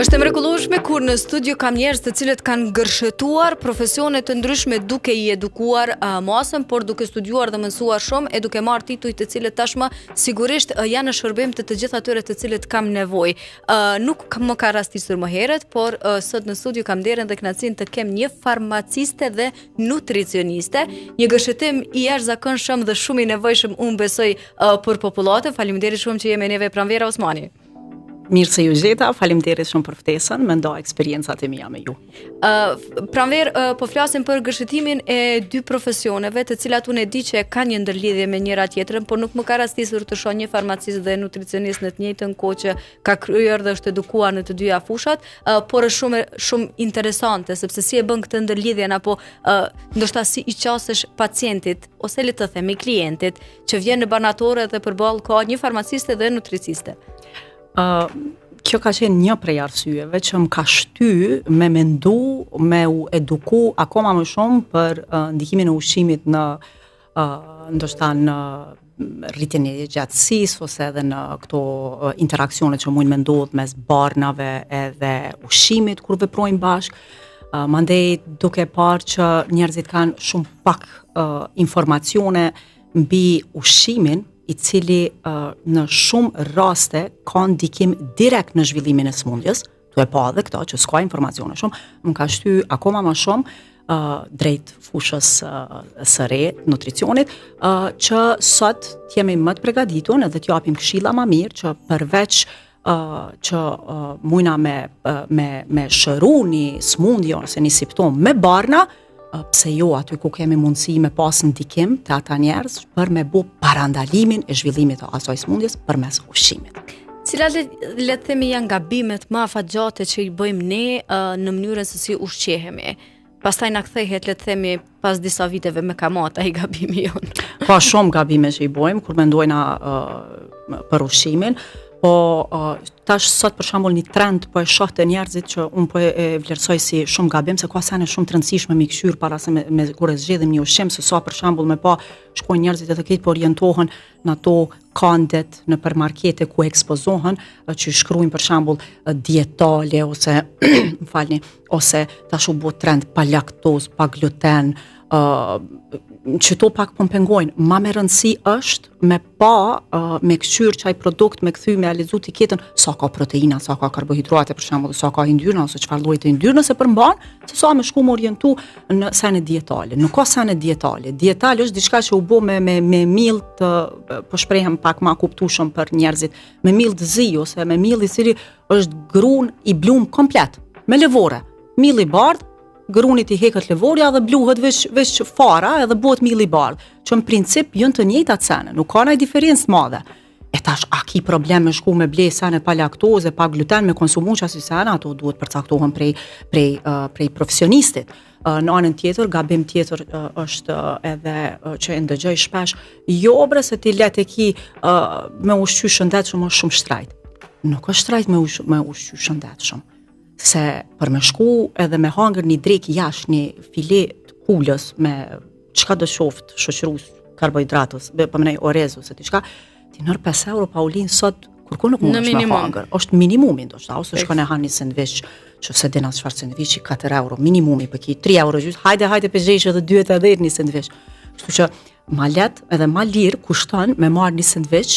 Është e mrekullueshme kur në studio kam njerëz të cilët kanë gërshëtuar profesione të ndryshme duke i edukuar masën, por duke studiuar dhe mësuar shumë e duke marrë tituj të cilët tashmë sigurisht janë në shërbim të gjithë atyre të cilët kam nevojë. Nuk më ka rastisur më herët, por sot në studio kam nderën dhe kënaqësinë të kem një farmaciste dhe nutricioniste, një gërshëtim i jashtëzakonshëm dhe shumë i nevojshëm unë besoj për popullatën. Faleminderit shumë që jemi neve Pranvera Osmani. Mirë se ju gjeta, faleminderit shumë për ftesën, mendoj eksperiencat e mia me ju. Pranver, po flasim për gërshëtimin e dy profesioneve, të cilat unë e di që kanë një ndërlidhje me njëra tjetrën, por nuk më ka rastisur të shoh një farmacist dhe nutricionist në të njëjtën kohë që ka kryer dhe është edukuar në të dyja fushat, por është shumë interesante sepse si e bën këtë ndërlidhjen apo ndoshta si i qasesh pacientit ose le të themi klientit që vjen në banatore dhe përballë ka një farmaciste dhe nutriciste. Kjo ka qenë një prej arsyeve që më ka shty me mendu, me u eduku akoma më shumë për ndikimin e ushqimit në ndoshta në rritjen e gjatësisë ose edhe në këto interaksione që mund me ndodh mes barnave edhe ushqimit kur veprojnë bashkë. Mandej duke parë që njerëzit kanë shumë pak informacione mbi ushqimin, i cili në shumë raste ka ndikim direkt në zhvillimin e smundjes, tu e pa edhe këto që s'ka informacione shumë, më ka shty akoma më shumë drejt fushës së re, nutricionit, që sot t'jemi më të përgatitur edhe t'japim këshilla më mirë që përveç që mujna me shëru një smundje ose një simptom me barna, pse jo aty ku kemi mundësi me pas ndikim të ata njerëz për me bu parandalimin e zhvillimit të asaj smundjes përmes ushqimit. Cilat le të themi janë gabimet më afatgjate që i bëjmë ne në mënyrën se si ushqehemi? Pastaj na kthehet le të themi pas disa viteve me kamata i gabimi jon. Ka shumë gabime që i bëjmë kur mendojna për ushqimin. Po tash sot për shembull një trend po e shoh te njerëzit që un po e vlerësoj si shumë gabim se ka sene shumë të rëndësishme me këshyr para se me kur e zgjedhim një ushqim se sa për shembull me pa shkojnë njerëzit edhe këtë po orientohen në ato kandet në përmarkete ku ekspozohen që shkruajnë për shembull dietale ose m'falni ose tash u bë trend pa laktozë, pa gluten, që to pak po pengojnë. Ma me rëndësi është me pa, me këshyr qaj produkt, me kthy, me analizu etiketën, sa ka proteina, sa ka karbohidrate për shembull, sa ka yndyrna ose çfarë lloji të yndyrnës e përmban, se sa me shku më orientu në sene dietale. Nuk ka sene dietale. Dietale është diçka që u bë me mill të po shprehem pak ma kuptueshëm për njerëzit, me mill të zi ose me mill i cili është grun i blum komplet, me lëvore. Mill i bardh, grunit i heket lëvorja dhe bluhet veç fara edhe bëhet mill i bardh, që në princip janë të njëjtat sene, nuk ka ndonjë diferencë të madhe. E tash a ki problem me shku me ble sene pa laktoze, pa gluten, me konsumu që asy sene, ato duhet përcaktohen prej profesionistit. Në anën tjetër, gabim tjetër është edhe që e ndëgjoj shpesh, jo bre se ti let e ki me ushqy shëndetshëm është shumë shtrajt. Nuk është shtrajt me ushqy shëndetshëm. Se për me shku edhe me hangër një drek jashtë një file të pulës me çka do qoftë shoqërus karbohidratës, përmenej orez ose diçka, ti nër 5 euro pa ulin sot kurko nuk mundesh me hangër. Është minimumi ndoshta, ose shkon e han një sandviç, nëse dena çfarë sandviçi 4 euro minimumi, për ki 3 euro gjys, hajde pezhesh edhe 2 një sandviç. Kështu që ma let edhe ma lirë kushton me marrë një sandviç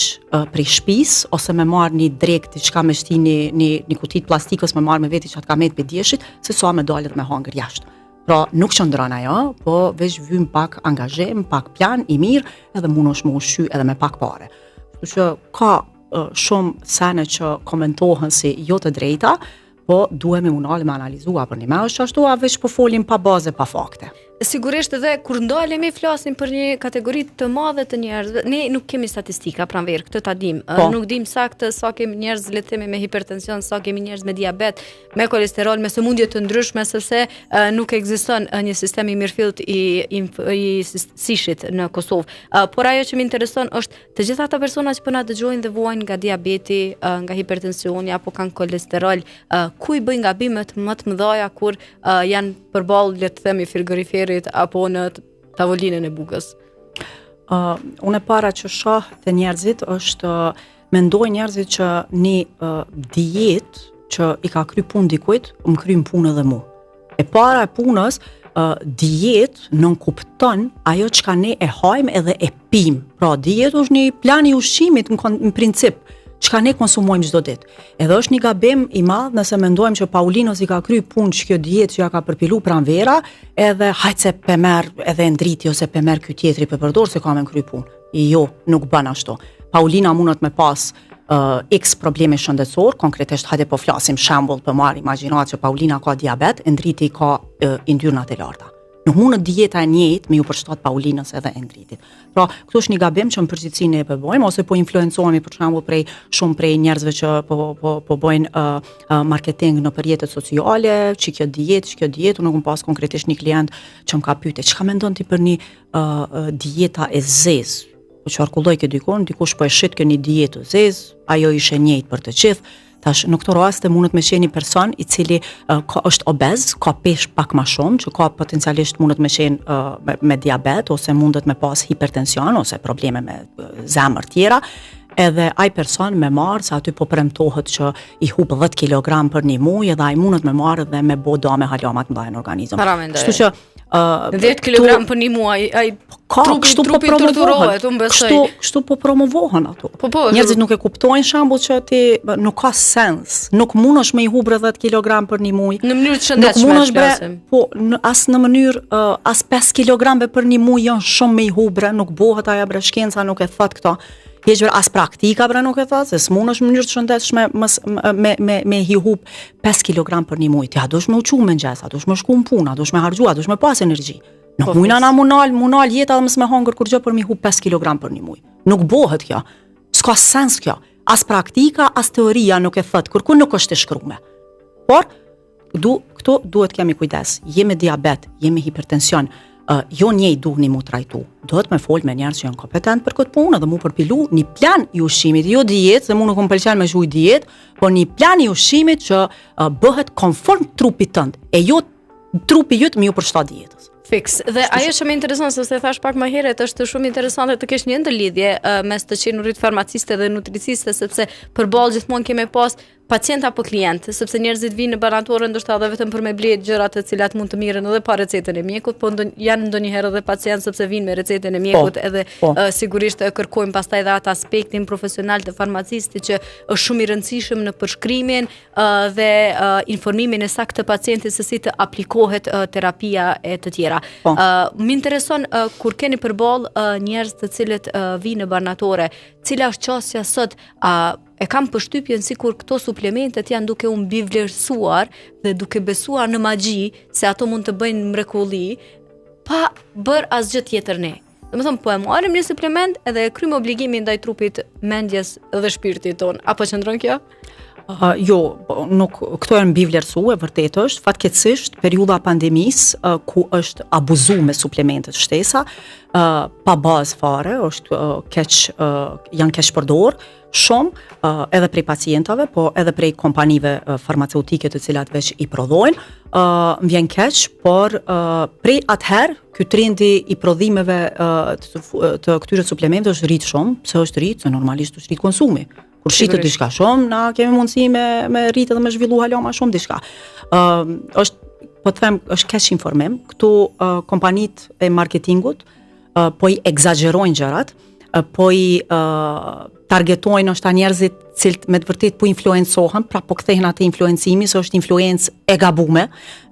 prej shtëpisë ose me marrë një drek diçka me shti një kutit plastikës me marrë me veti që atë ka met për djeshit, se sa me dalë dhe me hangër jashtë. Pra nuk qëndron ajo, po veç vym pak angazhem, pak plan i mirë edhe mundesh me ushqy edhe me pak pare. Kështu që ka shumë sene që komentohen si jo të drejta, po duhemi unali me analizua për një me është ashtu, a veç po folim pa baze, pa fakte. Sigurisht edhe kur ndalemi flasim për një kategori të madhe të njerëzve. Ne nuk kemi statistika pranver, këtë ta dim. Nuk dim saktë sa kemi njerëz le të themi me hipertension, sa kemi njerëz me diabet, me kolesterol, me sëmundje të ndryshme, sepse nuk ekziston një sistem i mirëfillt i sishit në Kosovë. Por ajo që më intereson është të gjitha ata persona që po na dëgjojnë dhe vuajnë nga diabeti, nga hipertensioni apo kanë kolesterol, ku i bëjnë gabimet më të mëdha kur janë përballë le të themi frigoriferit apo në tavolinën e bukës? Unë para që shoh të njerëzit është mendoj njerëzit që një dietë që i ka kry punë dikujt, më krym punë edhe mu. E para e punës, dietë nuk kupton ajo çka ne e hajmë edhe e pim. Pra dietë është një plan i ushqimit në princip, çka ne konsumojmë çdo ditë. Edhe është një gabim i madh nëse mendojmë që Paulinos i ka kry punë që kjo dietë që ja ka përpilu pranvera, edhe hajt se pe merr edhe ndriti ose pe merr ky tjetri pe përdor se ka me kry punë. Jo, nuk bën ashtu. Paulina mundet me pas X probleme shëndetësor, konkretisht hajde po flasim shembull për marr imagjinat që Paulina ka diabet, ndriti ka yndyrnat e larta. Nuk mundet dieta e njëjtë me ju përshtat Paulinës edhe ndritit. Pra, këtu është një gabim që në përgjithësi ne e bëjmë ose po influencohemi për shembull shumë prej njerëzve që po bëjnë marketing në rrjetet sociale, që kjo dietë, unë kam pas konkretisht një klient që më ka pyetur, çka mendon ti për një dieta e zezë? Po qarkulloj ke dikush po e shit një dietë zezë, ajo ishte njëjtë për të gjithë. Tash në këto raste mundet me qenë një person i cili është obez, ka peshë pak më shumë, që ka potencialisht mundet me qenë me diabet ose mundet me pas hipertension ose probleme me zemër tjera. Edhe ai person me marr se aty po premtohet që i hub 10 kg për një muaj edhe ai mundet me marr dhe me bë dame halama të mëdha në organizëm. Kështu që 10 kg për një muaj, ai trupi torturohet, unë besoj. Kështu po promovohen ato. Njerëzit nuk e kuptojnë shembull që ti nuk ka sens. Nuk mundesh me i hubre 10 kg për një muaj. Në mënyrë të shëndetshme flasim. Po, as në mënyrë as 5 kg për një muaj janë shumë me i hubre, nuk bëhet ajo breshkenca, nuk e thot këto. As praktika pra nuk e thot, se s'mundesh në mënyrë të shëndetshme me hi hub 5 kg për një muaj. Ti a dush me uqu me ngjes, a dush me shku në punë, a dush me harxhu, a dush me pas energji. Nuk mujna na munal jeta dhe mos me hangër kur gjë për mi hub 5 kg për një muaj. Nuk bëhet kjo. S'ka sens kjo. As praktika, as teoria nuk e thot, kërkun nuk është e shkruar. Por këtu duhet kemi kujdes. Jemi diabet, jemi hipertension. Jo njëj duhni mu trajtu. Duhet me fol me njerëz që janë kompetent për këtë punë dhe mu përpilu një plan i ushqimit, jo dietë, se mu nuk më pëlqen me shuj dietë, por një plan i ushqimit që bëhet konform trupit tënd, e jo trupi jot me ju përshtat dietës. Fix. Dhe ajo që më intereson se thash pak më herët është shumë interesante të kesh një ndërlidhje mes të qenurit farmaciste dhe nutriciste, sepse përballë gjithmonë kemi pas pacient apo klient, sepse njerëzit vinë në laboratorë ndoshta edhe vetëm për me blerë gjëra të cilat mund të mirën edhe pa recetën e mjekut, po janë ndonjëherë edhe pacient sepse vinë me recetën e mjekut edhe sigurisht kërkojmë pastaj edhe atë aspektin profesional të farmacistit që është shumë i rëndësishëm në përshkrimin dhe informimin e saktë të pacientit se si të aplikohet terapia e të tjera. Më intereson kur keni përballë njerëz të cilët vinë në laboratorë, cila është çështja sot, e kam përshtypjen sikur këto suplementet janë duke u mbivlerësuar dhe duke besuar në magji se ato mund të bëjnë mrekulli pa bër asgjë tjetër ne. Domethënë po e marrim një suplement edhe e kryjm obligimin ndaj trupit, mendjes dhe shpirtit ton. Apo qëndron kjo? Jo, nuk këto janë mbivlerësuar, vërtet është, fatkeqësisht periudha pandemisë ku është abuzuar me suplementet shtesa, pa bazë fare, është janë keq përdor shumë edhe prej pacientave, po edhe prej kompanive farmaceutike të cilat veç i prodhojnë, më vjen keq, por prej atëherë ky trendi i prodhimeve të këtyre suplementeve është rrit shumë, pse është rrit, se normalisht është rrit konsumi. Kur shitet diçka shumë, na kemi mundësi me rrit edhe me zhvillu hala më shumë diçka. Po të them, është keq informim. Këtu kompanitë e marketingut po i egzagjerojnë gjërat, po i targetojnë është ta njerëzit cilët me të vërtet po influencohen, pra po kthehen atë influencimi, se është influencë e gabume,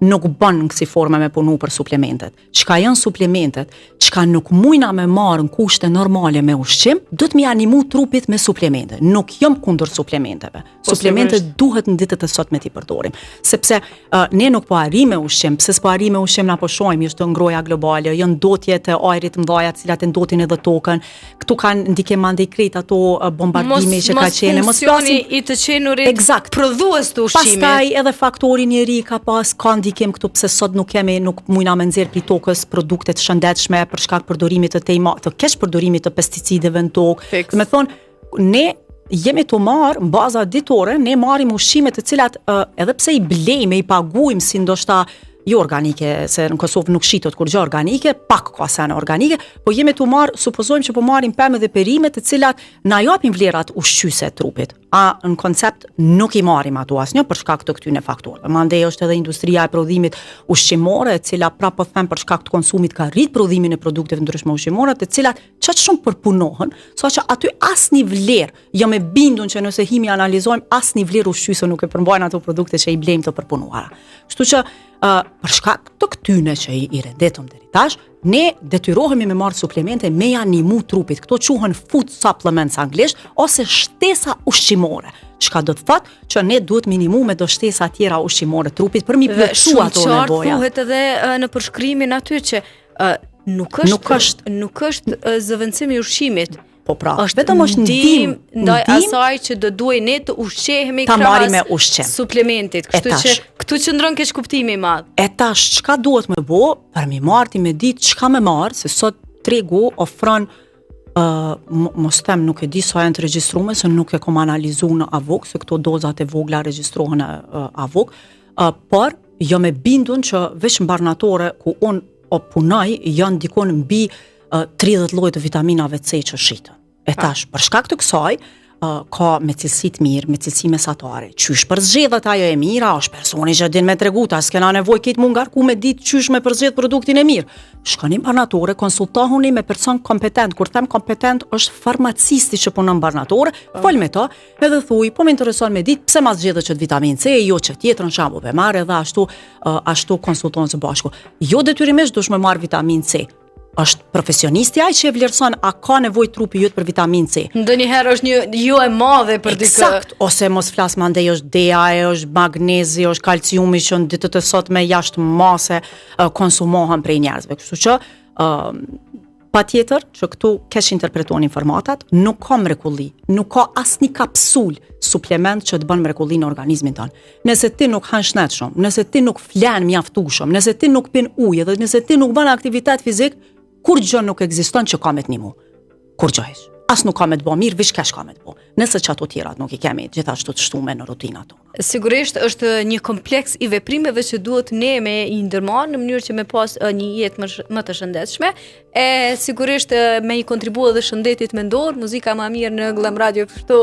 nuk bën në kësi forme me punu për suplementet. Çka janë suplementet, çka nuk mujna me marrë në kushte normale me ushqim, do të mi animu trupit me suplemente. Nuk jam kundër suplementeve. Suplementet duhet në ditët e sotme t'i përdorim, sepse ne nuk po arrim me ushqim, pse s'po arrim me ushqim na po shohim, është ngroja globale, janë ndotjet e ajrit mëdha të cilat e ndotin edhe tokën. Këtu kanë ndikim mandej krejt ato bombardime që ka qenë. Funksioni i të qenurit prodhues të ushqimit. Pastaj edhe faktori njeri ka ndikim këtu pse sot nuk mujna me nxjerr prej tokës produkte të shëndetshme për shkak përdorimit të keq përdorimit të pesticideve në tokë. Do të thonë, ne jemi të marrë në baza ditore, ne marrim ushqime të cilat edhe pse i blejmë, i paguajmë si ndoshta jo organike, se në Kosovë nuk shitot kur gjë organike, pak ka sene organike, po jemi të marr, supozojmë që po marrim pemë dhe perime të cilat na japin vlerat ushqyese të trupit. A në koncept nuk i marrim ato asnjë për shkak të këtyre faktorëve. Mandej është edhe industria e prodhimit ushqimore, e cila prapë them për shkak të konsumit ka rrit prodhimin e produkteve ndryshme ushqimore, të cilat çaq shumë përpunohen, saqë aty asnjë vlerë, jo me bindun që nëse himi analizojmë asnjë vlerë ushqyese nuk e përmbajnë ato produkte që i blejmë të përpunuara. Kështu që për shkak të këtyne që i rendetëm deri tash, ne detyrohemi me marrë suplemente me animu trupit. Këto quhen food supplements anglisht ose shtesa ushqimore. Çka do të thotë që ne duhet minimu me do shtesa tjera ushqimore trupit për mi plotsu ato nevoja. Shumë qartë thuhet edhe në përshkrimin aty që nuk është zëvendësimi i ushqimit. Po pra, vetëm është ndihmë ndaj asaj që do duhet ne të ushqehemi krahas suplementit. Kështu që këtu qëndron keq kuptimi i madh. E tash çka duhet me bë për mi marrti me ditë çka me marr, se sot tregu ofron mos them nuk e di sa janë të regjistruar, se nuk e kam analizuar në avok, se këto dozat e vogla regjistrohen në avok, por jo me bindun që veç mbarnatore ku unë punoj janë dikon mbi 30 lloje të vitaminave C që shitën. E tash, për shkak të kësaj, ka me cilësi të mirë, me cilësi mesatare. Qysh përzgjedhet ajo e mira, është personi që din me tregu, ta s'kena nevojë këtë mund ngarku me ditë qysh me përzgjedh produktin e mirë. Shkoni në barnatore, konsultohuni me person kompetent. Kur them kompetent, është farmacisti që punon në barnatore, fol me to, edhe thuj, po më intereson me ditë pse ma zgjedhet që vitamin C, jo që tjetrën shembull e marr edhe ashtu konsulton së bashku. Jo detyrimisht dush me marr vitamin C. Është profesionisti ai që e vlerëson a ka nevojë trupi jot për vitamin C. Ndonjëherë është një jo e madhe për dikë. Eksakt, ose mos flas mandej është DA, është magnezi, është kalciumi që në ditët e sotme jashtë mase konsumohen prej njerëzve. Kështu që patjetër që këtu kesh interpretuar informatat, nuk ka mrekulli, nuk ka asnjë kapsul suplement që të bën mrekulli në organizmin tonë. Nëse ti nuk han shnet shumë, nëse ti nuk flan mjaftueshëm, nëse ti nuk pin ujë dhe nëse ti nuk bën aktivitet fizik, kur gjë nuk ekziston që ka me të nimu. Kur gjë heq. As nuk ka me të bo mirë, vish kesh ka me të bo. Nëse që ato tjerat nuk i kemi gjithashtu të shtume në rutina tonë. Sigurisht është një kompleks i veprimeve që duhet ne me i ndërmarr në mënyrë që me pas një jetë më të shëndetshme, e sigurisht me i kontribua dhe shëndetit mendor, muzika më mirë në Glam Radio kështu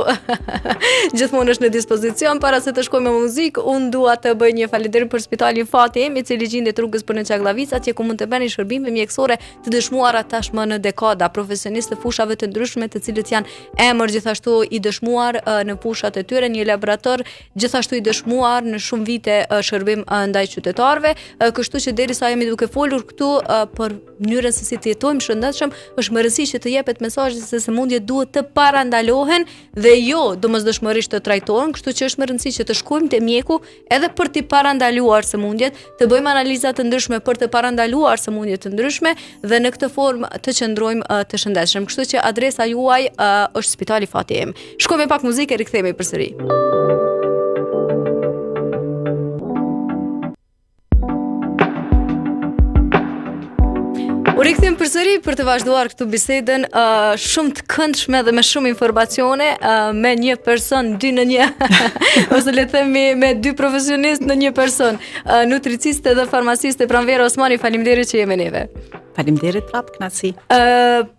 gjithmonë është në dispozicion. Para se të shkojmë me muzikë, unë dua të bëj një falënderim për Spitalin Fatih, i cili gjendet rrugës për në Çaklavica, atje ku mund të bëni shërbime mjekësore të dëshmuara tashmë në dekada, profesionistë të fushave të ndryshme të cilët janë emër gjithashtu i dëshmuar në fushat e tyre, një laborator gjithashtu i dëshmuar në shumë vite shërbim ndaj qytetarëve, kështu që derisa jemi duke folur këtu për mënyrën se si të jetojmë shëndetshëm, është më rëndësishme që të jepet mesazhi se sëmundjet duhet të parandalohen dhe jo domosdoshmërisht të trajtohen, kështu që është më rëndësishme që të shkojmë te mjeku edhe për të parandaluar sëmundjet, të bëjmë analiza të ndryshme për të parandaluar sëmundje të ndryshme dhe në këtë formë të qëndrojmë të shëndetshëm. Kështu që adresa juaj është Spitali Fatih. Shkojmë pak muzikë e rikthehemi përsëri. U rikthim përsëri për të vazhduar këtu bisedën shumë të këndshme dhe me shumë informacione me një person, dy në një, ose le të themi me dy profesionistë në një person, nutriciste dhe farmaciste. Pranvera Osmani, faleminderit që jemi neve. Faleminderit prap, kënaqësi.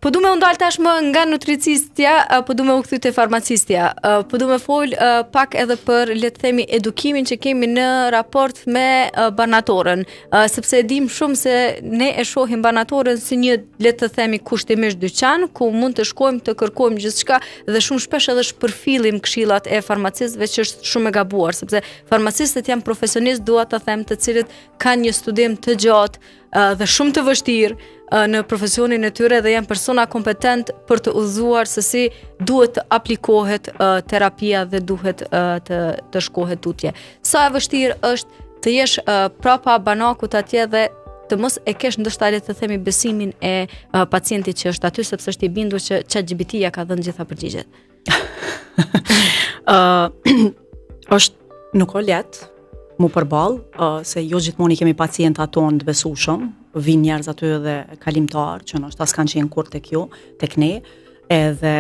Po du me u ndal tashmë nga nutricistja, po du me u kthy te farmacistja. Po du me fol pak edhe për, le të themi, edukimin që kemi në raport me banatorën, sepse e dim shumë se ne e shohim banatorën si një, le të themi, kushtimisht dyqan ku mund të shkojmë të kërkojmë gjithçka dhe shumë shpesh edhe shpërfillim këshillat e farmacistëve, që është shumë e gabuar, sepse farmacistët janë profesionistë, dua të them, të cilët kanë një studim të gjatë dhe shumë të vështirë në profesionin e tyre dhe janë persona kompetent për të udhëzuar se si duhet të aplikohet terapia dhe duhet të shkohet tutje. Sa e vështirë është të jesh prapa banakut atje dhe të mos e kesh ndoshta le të themi besimin e pacientit që është aty, sepse është i bindur që ChatGPT-ja ka dhënë gjitha përgjigjet. Nuk o letë mu përball, se jo gjithmonë i kemi pacientat tonë të besueshëm, vinë njerëz aty edhe kalimtar që ndoshta s'kan qenë kurrë tek ne, edhe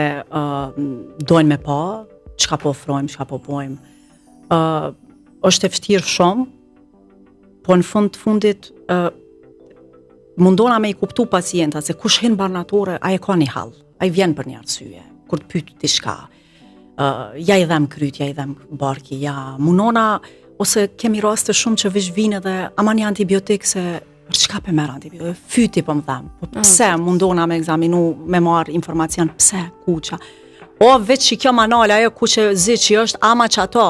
dojnë me pa çka po ofrojmë, çka po bojmë. Është e vështirë shumë, po në fundit mundona me I kuptu pacienta se kush hin barnatore, ai ka një hall, ai vjen për një arsye. Kur të pyet diçka, ja I dhem kryt, ja I dhem barki, ja mundona ose kemi raste shumë që veç vinë edhe ama një antibiotik se për çka pe merr antibiotik, fyti po më dhem. Po pse mundona me ekzaminu, me marr informacion, pse, kuça. O veç që kjo manala ajo ku që zi që është ama që ato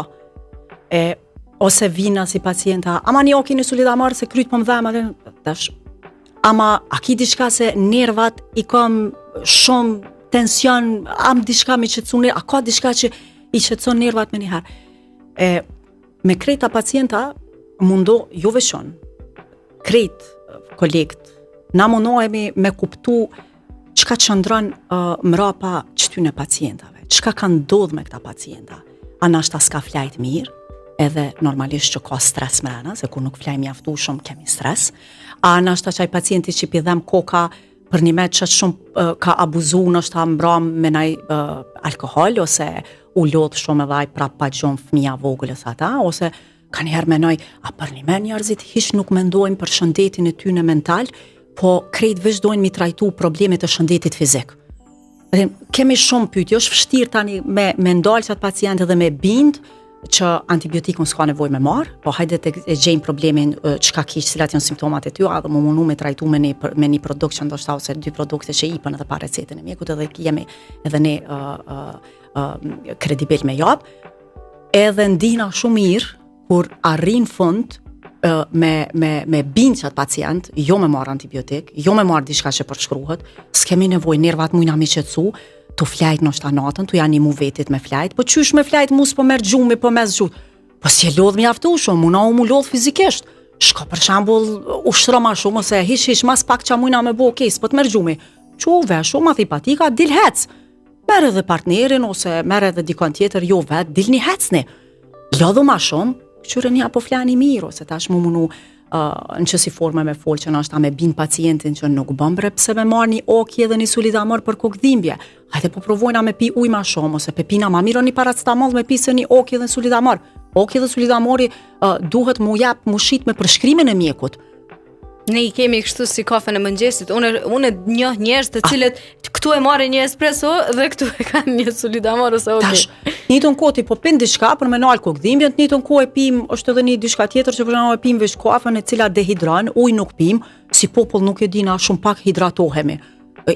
ose vina si pacienta ama një oki në solidamar se kryt po më dhem tash ama a ki diçka se nervat I kam shumë tension am diçka me qetësu a ka diçka që I qetëson nervat me njëherë me krejta pacienta mundo jo veshon krejt kolekt na mundohemi me kuptu çka qëndron mrapa qytyne pacientave, çka ka ndodh me këta pacienta. A nashta s'ka flajt mirë, edhe normalisht që ka stres mrena, se kur nuk flaj mjaftueshëm kemi stres. A nashta çaj pacienti që pi dhem koka për një metë që shumë ka abuzu nashta mbram me naj alkohol, ose u lodh shumë edhe ai prap pa gjon fëmija vogël ose ata, ose ka njëherë menoj, a për një me njerëzit hiç nuk mendojnë për shëndetin e tyne mental, po krejt veç dojnë mi trajtu problemet e shëndetit fizik. Kemi shumë pyetje, është vështirë tani me ndalë qatë pacientë dhe me bind që antibiotikun s'ka nevojë me marr, po hajde të gjejmë problemin çka kish, cilat janë simptomat e ty, edhe më mundu me trajtu me një produkt që ndoshta ose 2 produkte që ipën edhe pa recetën e mjekut, edhe jemi edhe ne kredibil me jap. Edhe ndihna shumë mirë kur arrin fund me bind qatë pacient, jo me marr antibiotik, jo me marr diçka që përshkruhet, s'kemi nevojë, nervat mujna me qetësu, tu flajt nështë natën, tu janë mu vetit me flajt, po qysh me flajt mus po merr gjumi, po mes gjut. Po si e lodh mjaftueshëm, muna u mu lodh fizikisht. Shko për shembull ushtro ma shumë ose hiç mas pak qa mujna me bo kes, po të merr gjumi. Qu veshu, ma thi patika, dil hec. Merr edhe partnerin ose merr edhe dikon tjetër, jo vet, dilni hecni. Lodhu ma shumë, qyre një apo flani mirë, ose tash mu munu në qësi forme me folë që nështë ta me bin pacientin që nuk bëmbre pse me marrë një oki edhe një solidamor për kokdhimbje. Hajde po provojna me pi uj ma shumë, ose pe pina ma mirë një paracetamol me pi se një oki edhe një solidamor. Oki edhe solidamori duhet mu jap, mu shit me përshkrimin e mjekut. Ne I kemi kështu si kafen e mëngjesit. Unë njoh njerëz të cilët këtu e marrin një espresso dhe këtu e kanë një solidamor ose oke. Tash, njëtën kohë po pin diçka për me nal kokdhimbjen, njëtën kohë pim është edhe një diçka tjetër që për shembull e pim veç kafen e cila dehidron, ujë nuk pim, si popull nuk e dina shumë pak hidratohemi.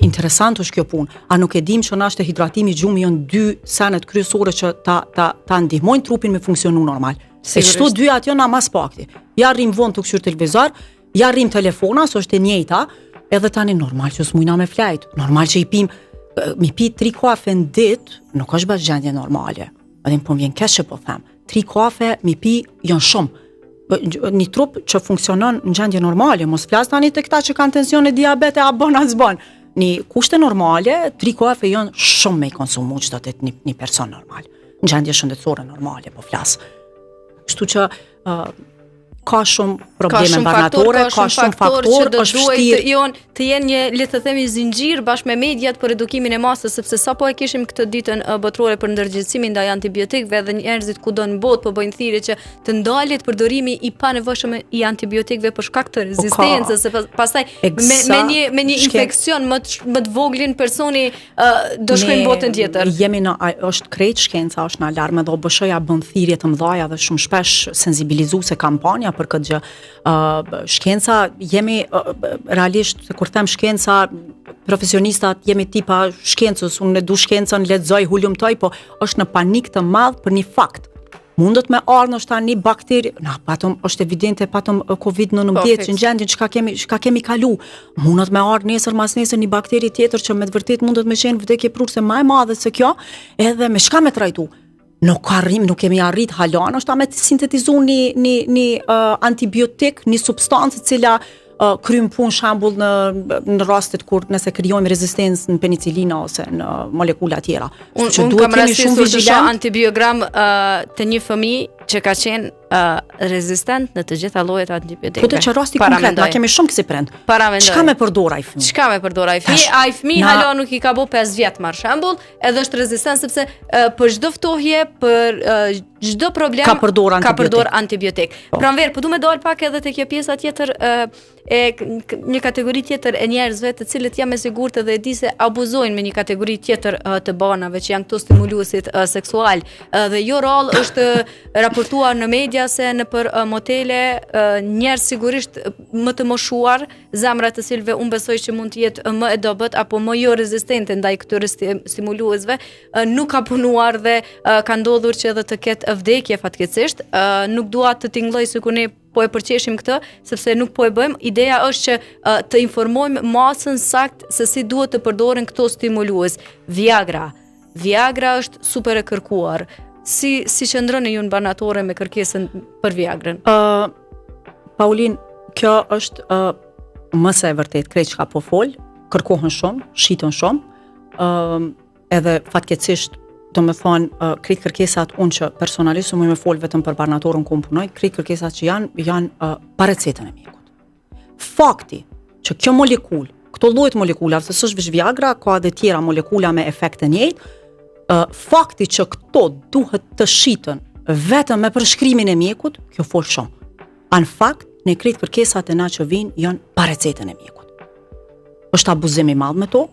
Interesant është kjo punë. A nuk e dim që nashte hidratimi gjumi janë 2 senet kryesore që ta ndihmojnë trupin me funksionu normal. Se çto dy atë janë mas pakti. Ja rrim vonë të këshyr televizor, ja rrim telefona, so është e njëjta, edhe tani normal që s'mujna me flajt. Normal që mi pi 3 kafe në ditë, nuk është bash gjendje normale. Edhe po vjen keq që po them. 3 kafe mi pi janë shumë. Një trup që funksionon në gjendje normale, mos flas tani te këta që kanë tension e diabete a bën as bën. Në kushte normale, 3 kafe janë shumë me konsumu çdo ditë një person normal. Në gjendje shëndetësore normale po flas. Kështu që ka shumë probleme barnatore, ka shumë faktor që do duhet të jenë një, le të themi, zinxhir bashkë me mediat për edukimin e masës, sepse sapo e kishim këtë ditën botërore për ndërgjegjësimin ndaj antibiotikëve dhe njerëzit kudo në botë po bëjnë thirrje që të ndalet përdorimi I panevojshëm I antibiotikëve për shkak të rezistencës, se pastaj me një infeksion më të voglin personi do shkojnë botën tjetër. Jemi është krejt shkenca, është në alarm, dhe OBSH-ja bën thirrje të mëdha dhe shumë shpesh sensibilizuese kampanja për këtë gjë. Shkenca jemi realisht, kur them shkenca, profesionistat jemi tipa shkencës, unë du shkencën, lexoj, hulumtoj, po është në panik të madh për një fakt. Mundet me ardhë nështë një bakteri, patëm është evidente, patëm COVID-19 që në gjendin çka kemi kalu. Mundet me ardhë nesër mas nesër një bakteri tjetër që me të vërtet mundet me qenë vdekje prurse më e madhe se kjo, edhe me shka me trajtu. Nuk kemi arrit halan, është ta me të sintetizu një antibiotik, një substancë cila krym punë shembull në rastet kur nëse krijojmë rezistencë në penicilina ose në molekula tjera. Unë kam rastisur të shoh antibiogram të një fëmijë që ka qenë rezistent në të gjitha llojet antibiotike. Po të që rasti konkret, na kemi shumë kësi prind. Çka me përdor ai fëmijë? Çka me përdor ai fëmijë? Ai fëmijë hala nuk I ka bo 5 vjet mar shembull, edhe është rezistent sepse për çdo ftohje, për çdo problem ka përdor antibiotik. Pranver, po du me dal pak edhe te kjo pjesa tjetër një kategori tjetër e njerëzve të cilët jam e sigurt edhe e di se abuzojnë me një kategori tjetër të banave që janë këto stimuluesit seksual dhe jo rall është raportuar në media se në për motele njerëz sigurisht më të moshuar, zemra të cilëve unë besoj që mund të jetë më e dobët apo më jo rezistente ndaj këtyre stimuluesve, nuk ka punuar dhe ka ndodhur që edhe të ketë vdekje fatkeqësisht, nuk dua të tingëlloj sikur ne po e përqeshim këtë, sepse nuk po e bëjmë. Ideja është që të informojmë masën sakt se si duhet të përdoren këto stimulues. Viagra është super e kërkuar. Si qëndroni ju në banatore me kërkesën për Viagrën? Paulin, kjo është më se e vërtet, krejt që ka po fol, kërkohen shumë, shiten shumë, edhe fatkeqësisht do me thonë, krejt kërkesat unë që personalisht më me fol vetëm për banatorën ku më punoj, krejt kërkesat që janë pa recetën e mjekut. Fakti që kjo molekul, këto llojet molekulave, se s'është vetëm Viagra, ka edhe tjera molekula me efekte njëjtë, fakti që këto duhet të shiten vetëm me përshkrimin e mjekut, kjo fol shumë. Në fakt, ne krejt kërkesat e na që vinë janë pa recetën e mjekut. Është abuzim I madh me to.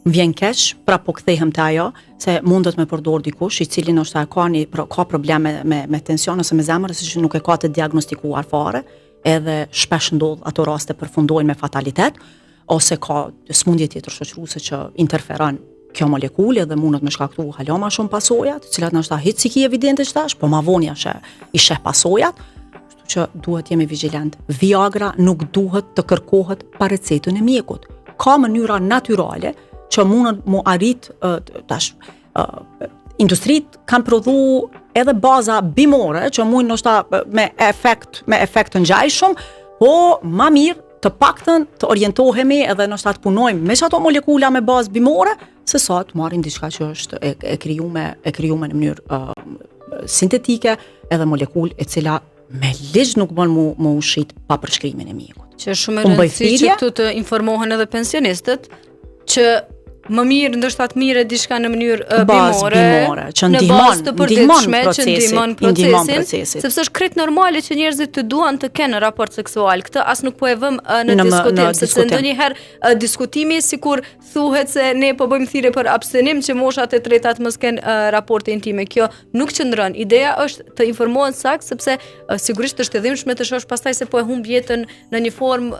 Më vjen keq, pra po kthehem te ajo, se mundet me përdor dikush I cili ndoshta ka probleme me tension ose me zemër, se nuk e ka të diagnostikuar fare, edhe shpesh ndodh ato raste përfundojnë me fatalitet, ose ka smundje tjetër shoqëruese që interferon kjo molekule dhe mundet me shkaktu hala ma shumë pasoja, të cilat ndoshta hiç si ki evidente që tash, po ma vonja që I sheh pasojat, kështu që duhet jemi vigjilent. Viagra nuk duhet të kërkohet pa recetën e mjekut. Ka mënyra natyrale që mundën mu arrit tash industrit kanë prodhu edhe baza bimore që mund ndoshta me efekt të ngjajshëm, po ma mirë të paktën të orientohemi edhe ndoshta të punojmë me ato molekula me bazë bimore se sa të marrim diçka që është e krijuar në mënyrë sintetike edhe molekulë e cila me ligj nuk bën mu ushit pa përshkrimin e mjekut. Që shumë e rëndësishme që këtu të informohen edhe pensionistët që më mirë ndoshta të mirë diçka në mënyrë bimore që ndihmon procesin, sepse është krejt normale që njerëzit të duan të kenë raport seksual. Këtë as nuk po e vëmë në diskutim, sepse ndonjëherë diskutimi sikur thuhet se ne po bëjmë thirrje për abstenim që moshat e treta të mos kenë raporte intime. Kjo nuk qëndron. Ideja është të informohen sakt sepse sigurisht është e dhimbshme të shohësh pastaj se po e humb jetën në një formë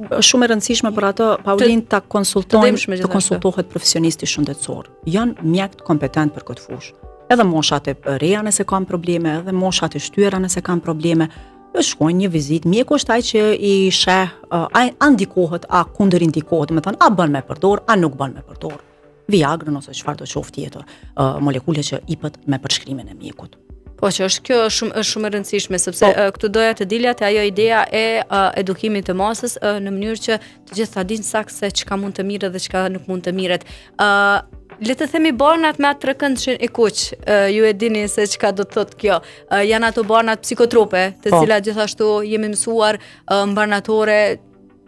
shumë e rëndësishme për ato Paulin ta konsultojmë, të konsultohet profesionisti shëndetësor. Janë mjekët kompetent për këtë fushë. Edhe moshat e reja nëse kanë probleme, edhe moshat e shtyera nëse kanë probleme, shkojnë një vizitë. Mjeku është ai që I sheh, a ndikohet, a kundërindikohet, me thënë, a bën me përdor, a nuk bën me përdor. Viagrën ose çfarë do qoftë tjetër, molekule që ipët me përshkrimin e mjekut. Po që është kjo shumë e rëndësishme, sepse këtu doja të dilja te ajo ideja e edukimit të masës në mënyrë që të gjithë ta dinë saktë se çka mund të mirë dhe çka nuk mund të miret. Le të themi barnat me atë trekëndshin e kuq, ju e dini se çka do të thotë kjo. Janë ato barnat psikotrope, të cilat gjithashtu jemi mësuar mbarnatore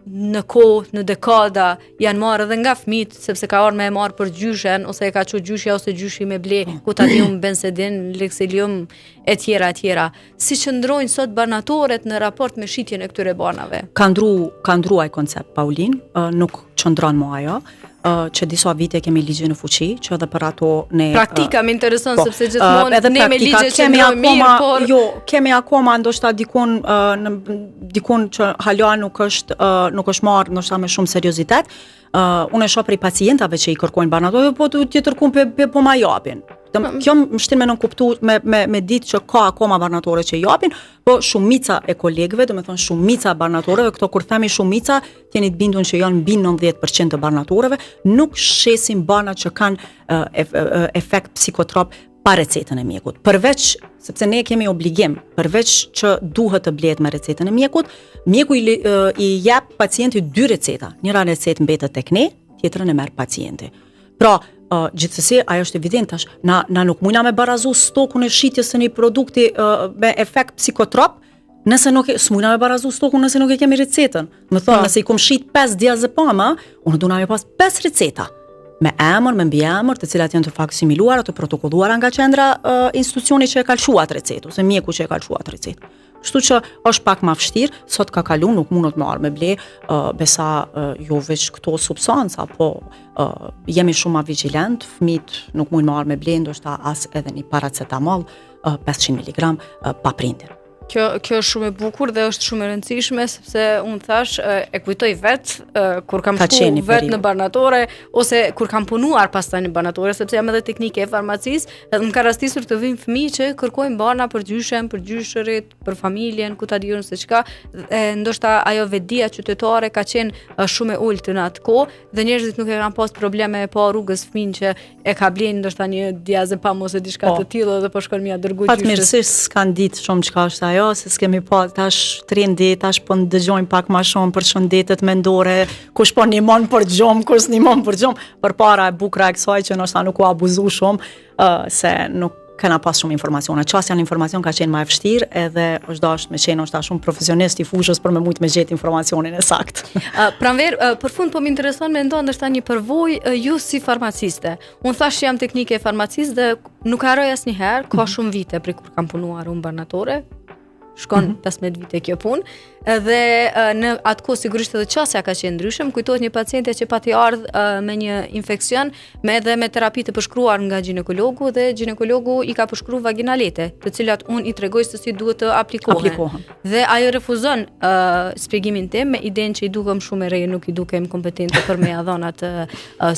në kohë, në dekada janë marrë edhe nga fëmijët, sepse ka ardhur me e marrë për gjyshen ose e ka çu gjyshja ose gjyshi me ble, kutadium, bensedin, leksilium e tjera. Si qëndrojnë sot banatorët në raport me shitjen e këtyre banave? Ka ndru ai koncept Paulin, nuk qëndron më ajo. Që disa vite kemi ligje në fuqi, që edhe për ato ne praktika më intereson sepse gjithmonë ne me ligje kemi mirë, por kemi akoma ndoshta dikun që hala nuk është marrë ndoshta me shumë seriozitet. Unë e shoh për pacientave që I kërkojnë banatorë, po tjetër po ma japin. Kjo më shtin me nënkuptu me ditë që ka akoma barnatore që japin, po shumica e kolegëve, do me thonë shumica barnatoreve, këto kur themi shumica, t'jeni të bindun që janë mbi 90% të barnatoreve, nuk shesin banat që kanë efekt psikotrop pa recetën e mjekut. Përveç, sepse ne kemi obligim, përveç që duhet të blehet me recetën e mjekut, mjeku I jep pacientit 2 receta. Njëra recetë mbetet tek ne, tjetrën e merr pacienti. Pra, gjithsesi ajo është evident tash, na nuk mundna me barazu stokun e shitjes së një produkti me efekt psikotrop, nëse nuk s'mundna me barazu stokun nëse nuk e kemi recetën. Më thonë, nëse i kom shit 5 diazepama, unë duna me pas 5 receta. Me emër, me mbiemër, të cilat janë të faksimiluara, të protokolluara nga qendra institucioni që e ka lëshuar recetë ose mjeku që e ka lëshuar recetë. Kështu që është pak më vështirë, sot ka kalu, nuk mundet me marrë me ble, besa jo veç këto substanca, po jemi shumë ma vigjilent, fëmijët nuk mund marrë me ble, ndoshta as edhe një paracetamol 500 mg pa prindin. Kjo është shumë e bukur dhe është shumë e rëndësishme sepse unë thash e kujtoj kur kam shku vet në barnatore ose kur kam punuar pastaj në barnatore sepse jam edhe teknike e farmacisë, edhe më ka rastisur të vinë fëmijë që kërkojnë barna për gjyshen, për gjyshërit, për familjen, ku ta diun se çka, ndoshta ajo vetdia qytetare ka qenë shumë e ulët në atë kohë dhe njerëzit nuk e kanë pas probleme pa rrugës fëmin që e ka blenë ndoshta një diazepam ose diçka të tillë dhe po shkon mia dërgoj gjyshës. Fatmirësisht s'kan ditë shumë çka është ajo, se s'kemi pa tash trendi, tash po ndëgjojmë pak më shumë për shëndetet mendore, kush po ndihmon për gjumë, kush ndihmon për gjumë, përpara e bukura e kësaj që ndoshta nuk u abuzu shumë, se nuk kena pas shumë informacione. Çfarë janë informacion ka qenë më e vështirë edhe është dashur me qenë ndoshta shumë profesionist i fushës për me mujt me gjetë informacionin e saktë. Pranverë, për fund po më intereson me ndonë ndoshta një përvojë ju si farmaciste. Unë thash jam teknike e farmacisë dhe nuk harroj asnjëherë, ka shumë vite prej kur kam punuar unë barnatore. Shkon 15 vite kjo punë dhe në atë kohë sigurisht edhe qasja ka qenë ndryshe. Më kujtohet një paciente që pati ardhë me një infeksion edhe me terapi të përshkruar nga ginekologu dhe ginekologu i ka përshkruar vaginalete, të cilat unë i tregoj se si duhet të aplikohen. Dhe ajo refuzon shpjegimin tim me idenë që i dukem shumë e re, nuk i dukem kompetente për me ia dhënë atë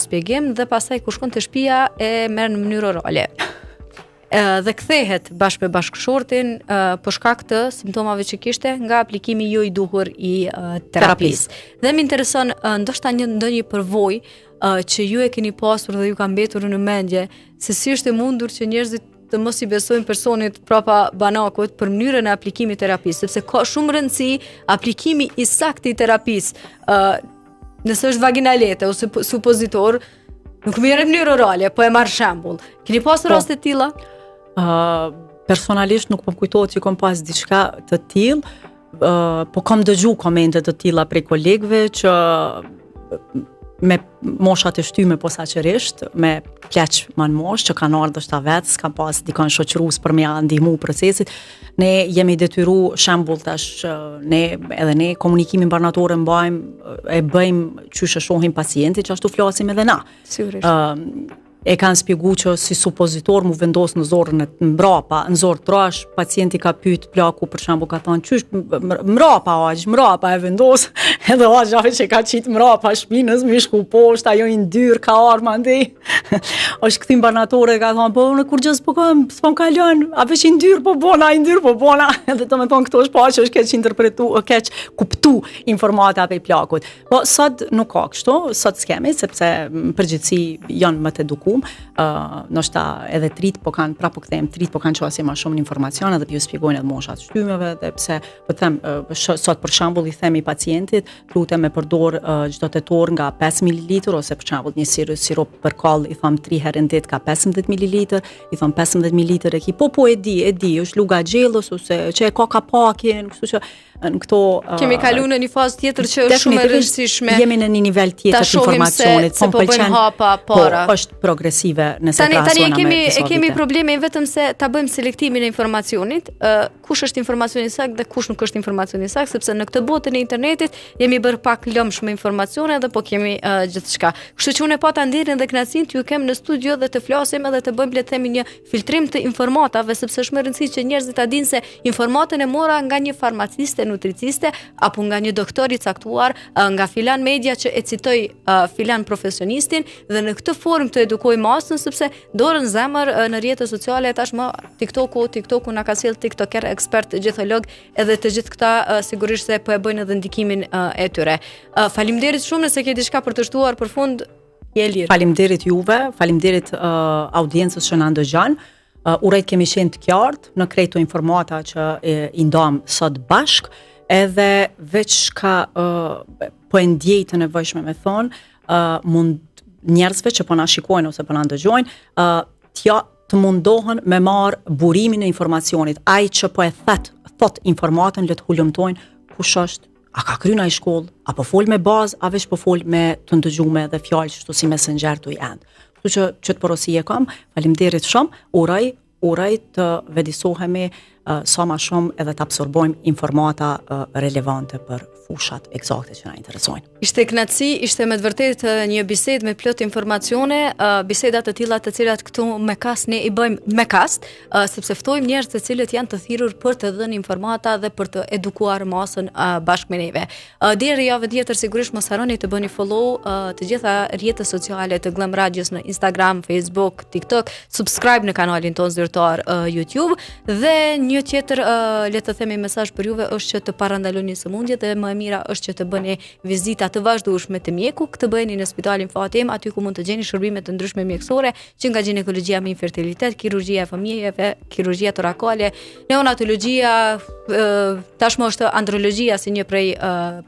shpjegim dhe pastaj kur shkon te shtëpia e merr në mënyrë orale. Dhe kthehet bashkë me bashkëshortin për shkak të simptomave që kishte nga aplikimi jo i duhur i terapisë. Dhe më intereson ndoshta ndonjë përvojë që ju e keni pasur dhe ju ka mbetur në mendje se si është e mundur që njerëzit të mos i besojnë personit prapa banakut për mënyrën e aplikimit të terapisë, sepse ka shumë rëndësi aplikimi i saktë i terapisë. Nëse është vaginalete ose supozitor, nuk merr në mënyrë orale, po e marr shembull. Keni pasur raste të tilla? Personalisht nuk po më kujtohet që kom pas diçka të tillë, po kam dëgju komente të tilla prej kolegëve që me moshat e shtyme posaçërisht, me pleq më në moshë që kanë ardhur ndoshta vetë, s'ka pas dikon shoqërues për me ndihmu procesit. Ne jemi detyru shembull tash edhe ne komunikimin barnatore bëjmë qysh e shohim pacientit, që ashtu flasim edhe na. Sigurisht. E kanë shpjegu që si supozitor mu vendos në zorën e mbrapa, në zorë trash, pacienti ka pyet plaku, për shembull ka thonë, qysh mrapa e vendos, edhe gjave që ka qitë mrapa shpinës, mi shku poshtë, ajo i ndyrë, ka arë mandej, është këthim barnatore, ka thonë, po në kur gjës po s'pon kalon, a veç i ndyrë po bona, edhe të me thonë këto është pa që është keq kuptu informata për plakut. Po sot nuk ka kështu, sot s'kemi, sepse përgjithësi janë më të edukuar. Ndoshta edhe trit po kanë çuasi më shumë informacion edhe ju shpjegojnë edhe moshat shtymeve dhe pse po them sot për shembull i themi pacientit lutem me përdor çdo tetor nga 5 ml ose për shembull një sirop për koll i them 3 herë në ditë ka 15 ml, i them 15 ml e ki po e di është luga xhellës ose që e ka kapakin, kështu që në këto kemi kaluar në një fazë tjetër që është shumë e rëndësishme. Jemi në një nivel tjetër të informacionit, po pëlqen hapa para. Po është progresive nëse krahasojmë me e kemi probleme vetëm se ta bëjmë selektimin e informacionit, kush është informacioni i saktë dhe kush nuk është informacioni i saktë, sepse në këtë botën e internetit jemi bërë pak lëmsh me informacione dhe po kemi gjithçka. Kështu që unë pata ndirin dhe kënaqësinë t'ju kem në studio dhe të flasim edhe të bëjmë le të themi një filtrim të informatave, sepse është më rëndësishme që njerëzit ta dinë se informatën e mora nga një farmaciste, nutriciste apo nga një doktor i caktuar, nga filan media që e citoj filan profesionistin dhe në këtë formë të edukoj masën, sepse dorën zemër në rrjetet sociale tashmë TikToku na ka sjell TikToker, ekspert, gjitholog, edhe të gjithë këta sigurisht se po e bëjnë edhe ndikimin e tyre. Faleminderit shumë nëse ke diçka për të shtuar për fund, je lirë. Faleminderit juve, faleminderit audiencës që na ndëgjon. Urejt kemi qenë të qartë në krejto informata që i ndam sot bashk, edhe veç ka po e ndjej të nevojshme me thonë, mund njerëzve që po na shikojnë ose po na ndëgjojnë, të mundohen me marr burimin e informacionit. Ai që po e thot informatën, le të hulumtojnë kush është, a ka kryer ai shkollë, apo fol me bazë, a veç po fol me të ndëgjuar dhe fjalë kështu si messenger to i end. Kështu që çet porosi e kam. Faleminderit shumë. Uroj të vedisohemi sa më shumë edhe të absorbojmë informata relevante për fushat eksakte që na interesojnë. Ishte kënaqësi, ishte me të vërtetë një bisedë me plot informacione, biseda të tilla të cilat këtu me Kast ne i bëjmë me Kast, sepse ftojmë njerëz të cilët janë të thirrur për të dhënë informata dhe për të edukuar masën bashkë me neve. Deri javën tjetër sigurisht mos harroni të bëni follow të gjitha rrjetet sociale të Glam Radios në Instagram, Facebook, TikTok, subscribe në kanalin tonë zyrtar YouTube dhe një tjetër le të themi mesazh për juve është që të parandaloni sëmundjet dhe më e mira është që të bëni vizita të vazhdueshme të mjeku, këtë bëni në Spitalin Fatim, aty ku mund të gjeni shërbime të ndryshme mjekësore, që nga ginekologjia me infertilitet, kirurgjia e fëmijëve, kirurgjia torakale, neonatologjia, tashmë është andrologjia si një prej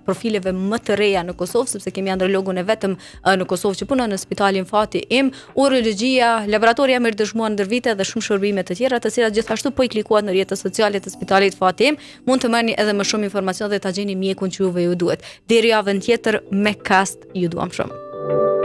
profileve më të reja në Kosovë, sepse kemi andrologun e vetëm në Kosovë që punon në Spitalin Fatim, urologjia, laboratoria mirë dëshmuar ndër vite dhe shumë shërbime të tjera, të cilat gjithashtu po i klikuat në rrjetet sociale të Spitalit Fatim, mund të merrni edhe më shumë informacion dhe ta gjeni mjekun që juve ju duhet. Deri javën tjetër me Kast, ju duam shumë.